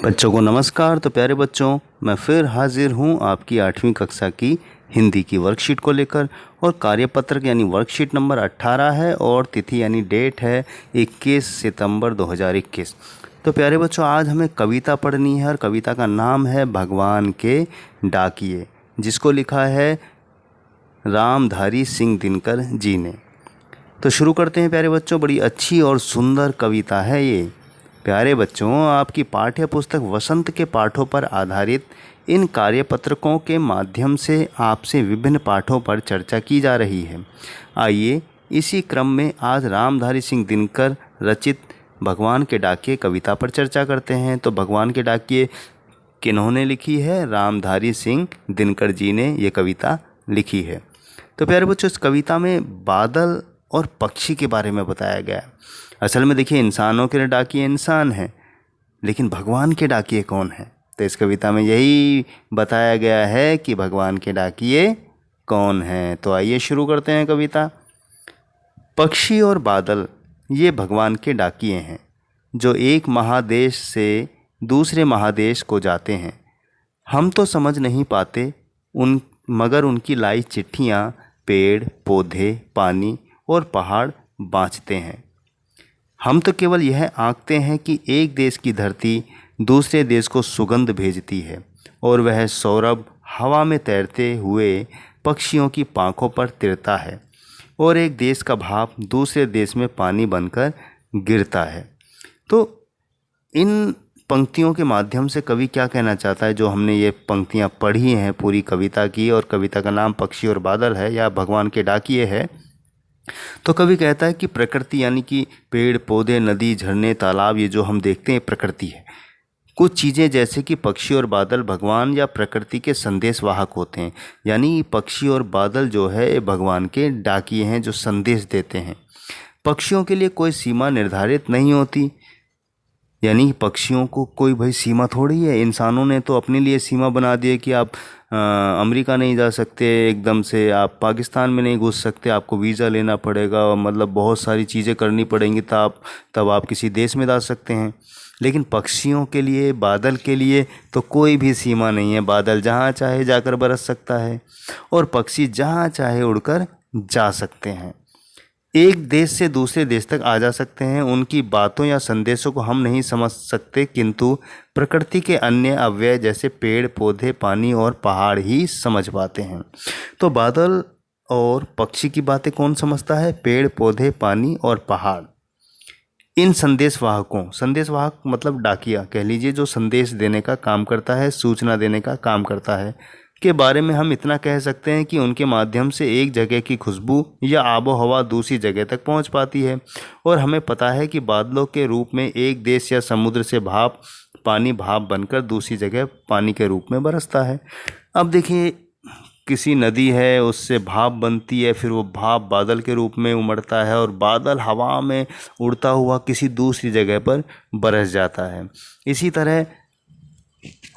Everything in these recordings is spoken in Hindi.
बच्चों को नमस्कार। तो प्यारे बच्चों, मैं फिर हाजिर हूँ आपकी 8वीं कक्षा की हिंदी की वर्कशीट को लेकर। और कार्यपत्रक यानी वर्कशीट नंबर 18 है और तिथि यानी डेट है 21 सितंबर 2021। तो प्यारे बच्चों, आज हमें कविता पढ़नी है और कविता का नाम है भगवान के डाकिए, जिसको लिखा है रामधारी सिंह दिनकर जी ने। तो शुरू करते हैं प्यारे बच्चों। बड़ी अच्छी और सुंदर कविता है ये। प्यारे बच्चों, आपकी पाठ्य पुस्तक वसंत के पाठों पर आधारित इन कार्यपत्रकों के माध्यम से आपसे विभिन्न पाठों पर चर्चा की जा रही है। आइए इसी क्रम में आज रामधारी सिंह दिनकर रचित भगवान के डाकिए कविता पर चर्चा करते हैं। तो भगवान के डाकिए किन्होंने लिखी है? रामधारी सिंह दिनकर जी ने ये कविता लिखी है। तो प्यारे बच्चों, इस कविता में बादल और पक्षी के बारे में बताया गया है। असल में देखिए, इंसानों के डाकिए इंसान हैं, लेकिन भगवान के डाकिए कौन है? तो इस कविता में यही बताया गया है कि भगवान के डाकिए कौन हैं। तो आइए शुरू करते हैं कविता। पक्षी और बादल ये भगवान के डाकिए हैं, जो एक महादेश से दूसरे महादेश को जाते हैं। हम तो समझ नहीं पाते मगर उनकी लाई चिट्ठियाँ पेड़ पौधे पानी और पहाड़ बाँचते हैं। हम तो केवल यह आंकते हैं कि एक देश की धरती दूसरे देश को सुगंध भेजती है और वह सौरभ हवा में तैरते हुए पक्षियों की पांखों पर तिरता है और एक देश का भाप दूसरे देश में पानी बनकर गिरता है। तो इन पंक्तियों के माध्यम से कवि क्या कहना चाहता है? जो हमने ये पंक्तियाँ पढ़ी हैं पूरी कविता की, और कविता का नाम पक्षी और बादल है या भगवान के डाकिए है। तो कवि कहता है कि प्रकृति यानी कि पेड़ पौधे नदी झरने तालाब, ये जो हम देखते हैं प्रकृति है। कुछ चीज़ें जैसे कि पक्षी और बादल भगवान या प्रकृति के संदेश वाहक होते हैं। यानी पक्षी और बादल जो है भगवान के डाकिए हैं, जो संदेश देते हैं। पक्षियों के लिए कोई सीमा निर्धारित नहीं होती, यानी पक्षियों को कोई भाई सीमा थोड़ी है। इंसानों ने तो अपने लिए सीमा बना दी है कि आप अमेरिका नहीं जा सकते, एकदम से आप पाकिस्तान में नहीं घुस सकते, आपको वीज़ा लेना पड़ेगा, मतलब बहुत सारी चीज़ें करनी पड़ेंगी तब आप किसी देश में जा सकते हैं। लेकिन पक्षियों के लिए, बादल के लिए तो कोई भी सीमा नहीं है। बादल जहाँ चाहे जाकर बरस सकता है और पक्षी जहाँ चाहे उड़कर जा सकते हैं। एक देश से दूसरे देश तक आ जा सकते हैं। उनकी बातों या संदेशों को हम नहीं समझ सकते, किंतु प्रकृति के अन्य अवयव जैसे पेड़ पौधे पानी और पहाड़ ही समझ पाते हैं। तो बादल और पक्षी की बातें कौन समझता है? पेड़ पौधे पानी और पहाड़। इन संदेशवाहक मतलब डाकिया कह लीजिए, जो संदेश देने का काम करता है, सूचना देने का काम करता है, के बारे में हम इतना कह सकते हैं कि उनके माध्यम से एक जगह की खुशबू या आबो हवा दूसरी जगह तक पहुंच पाती है। और हमें पता है कि बादलों के रूप में एक देश या समुद्र से पानी भाप बनकर दूसरी जगह पानी के रूप में बरसता है। अब देखिए, किसी नदी है, उससे भाप बनती है, फिर वो भाप बादल के रूप में उमड़ता है और बादल हवा में उड़ता हुआ किसी दूसरी जगह पर बरस जाता है। इसी तरह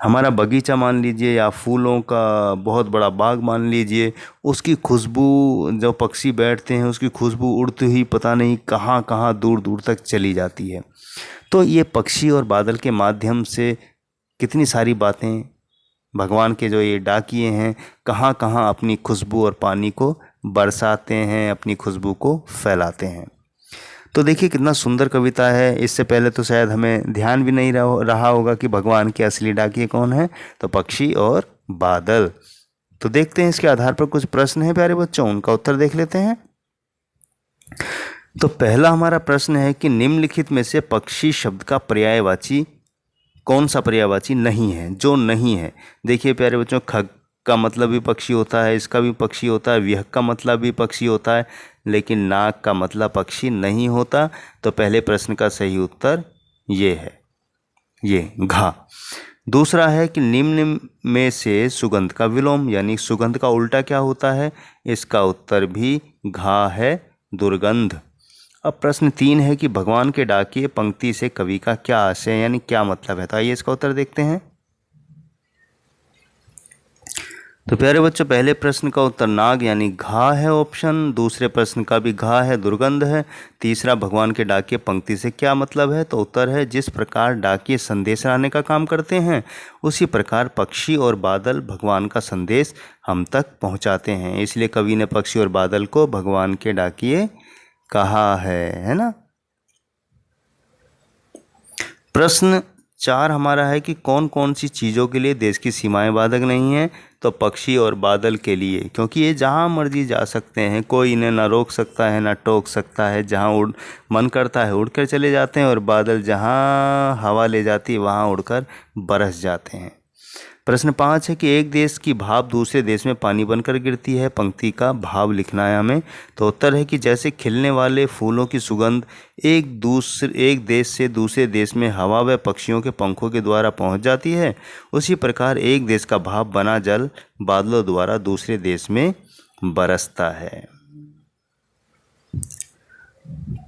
हमारा बगीचा मान लीजिए या फूलों का बहुत बड़ा बाग मान लीजिए, उसकी खुशबू, जो पक्षी बैठते हैं उसकी खुशबू उड़ती हुई पता नहीं कहाँ कहाँ दूर दूर तक चली जाती है। तो ये पक्षी और बादल के माध्यम से कितनी सारी बातें भगवान के जो ये डाकिए हैं कहाँ कहाँ अपनी खुशबू और पानी को बरसाते हैं, अपनी खुशबू को फैलाते हैं। तो देखिए कितना सुंदर कविता है। इससे पहले तो शायद हमें ध्यान भी नहीं रहा होगा कि भगवान के असली डाकिए कौन है, तो पक्षी और बादल। तो देखते हैं इसके आधार पर कुछ प्रश्न हैं प्यारे बच्चों, उनका उत्तर देख लेते हैं। तो पहला हमारा प्रश्न है कि निम्नलिखित में से पक्षी शब्द का पर्यायवाची कौन सा पर्यायवाची नहीं है? जो नहीं है, देखिए प्यारे बच्चों, खग का मतलब भी पक्षी होता है, इसका भी पक्षी होता है, विहग का मतलब भी पक्षी होता है, लेकिन नाग का मतलब पक्षी नहीं होता। तो पहले प्रश्न का सही उत्तर ये है, ये घा। दूसरा है कि निम्न में से सुगंध का विलोम यानी सुगंध का उल्टा क्या होता है? इसका उत्तर भी घा है, दुर्गंध। अब प्रश्न 3 है कि भगवान के डाकिए पंक्ति से कवि का क्या आशय यानी क्या मतलब है? तो आइए इसका उत्तर देखते हैं। तो प्यारे बच्चों, पहले प्रश्न का उत्तर नाग यानी घा है ऑप्शन। दूसरे प्रश्न का भी घा है, दुर्गंध है। तीसरा, भगवान के डाकिये पंक्ति से क्या मतलब है? तो उत्तर है, जिस प्रकार डाकिये संदेश लाने का काम करते हैं उसी प्रकार पक्षी और बादल भगवान का संदेश हम तक पहुंचाते हैं। इसलिए कवि ने पक्षी और बादल को भगवान के डाकिये कहा है ना। प्रश्न 4 हमारा है कि कौन कौन सी चीज़ों के लिए देश की सीमाएं बाधक नहीं हैं? तो पक्षी और बादल के लिए, क्योंकि ये जहाँ मर्जी जा सकते हैं, कोई इन्हें ना रोक सकता है ना टोक सकता है। जहाँ उड़ मन करता है उड़कर चले जाते हैं, और बादल जहाँ हवा ले जाती है वहाँ उड़कर बरस जाते हैं। प्रश्न 5 है कि एक देश की भाप दूसरे देश में पानी बनकर गिरती है। पंक्ति का भाव लिखना है हमें। तो उत्तर है कि जैसे खिलने वाले फूलों की सुगंध एक देश से दूसरे देश में हवा व पक्षियों के पंखों के द्वारा पहुंच जाती है, उसी प्रकार एक देश का भाप बना जल बादलों द्वारा दूसरे देश में बरसता है।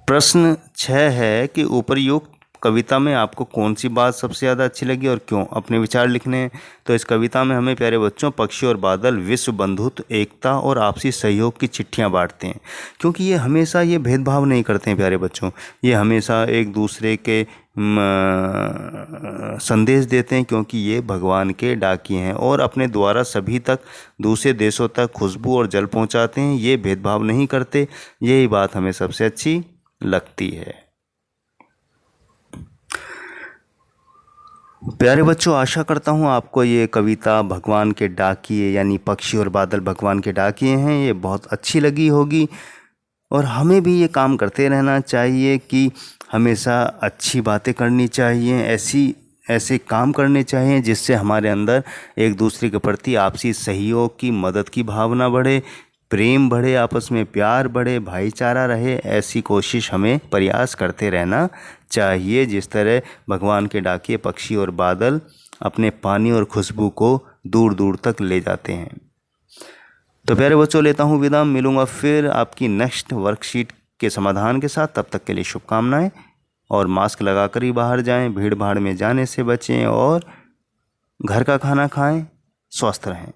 प्रश्न 6 है कि उपर्युक्त कविता में आपको कौन सी बात सबसे ज़्यादा अच्छी लगी और क्यों? अपने विचार लिखने हैं। तो इस कविता में हमें प्यारे बच्चों पक्षी और बादल विश्व बंधुत्व, एकता और आपसी सहयोग की चिट्ठियां बांटते हैं, क्योंकि ये हमेशा ये भेदभाव नहीं करते हैं प्यारे बच्चों। ये हमेशा एक दूसरे के संदेश देते हैं, क्योंकि ये भगवान के डाकिये हैं और अपने द्वारा सभी तक, दूसरे देशों तक खुशबू और जल पहुंचाते हैं। ये भेदभाव नहीं करते। यही बात हमें सबसे अच्छी लगती है। प्यारे बच्चों, आशा करता हूँ आपको ये कविता भगवान के डाकिये यानी पक्षी और बादल भगवान के डाकिये हैं, ये बहुत अच्छी लगी होगी। और हमें भी ये काम करते रहना चाहिए कि हमेशा अच्छी बातें करनी चाहिए, ऐसे काम करने चाहिए जिससे हमारे अंदर एक दूसरे के प्रति आपसी सहयोग की, मदद की भावना बढ़े, प्रेम बढ़े, आपस में प्यार बढ़े, भाईचारा रहे। ऐसी कोशिश हमें प्रयास करते रहना चाहिए, जिस तरह भगवान के डाकिये पक्षी और बादल अपने पानी और खुशबू को दूर दूर तक ले जाते हैं। तो प्यारे बच्चों, लेता हूँ विदा। मिलूँगा फिर आपकी नेक्स्ट वर्कशीट के समाधान के साथ। तब तक के लिए शुभकामनाएं। और मास्क लगाकर ही बाहर जाएं, भीड़ भाड़ में जाने से बचें और घर का खाना खाएं, स्वस्थ रहें।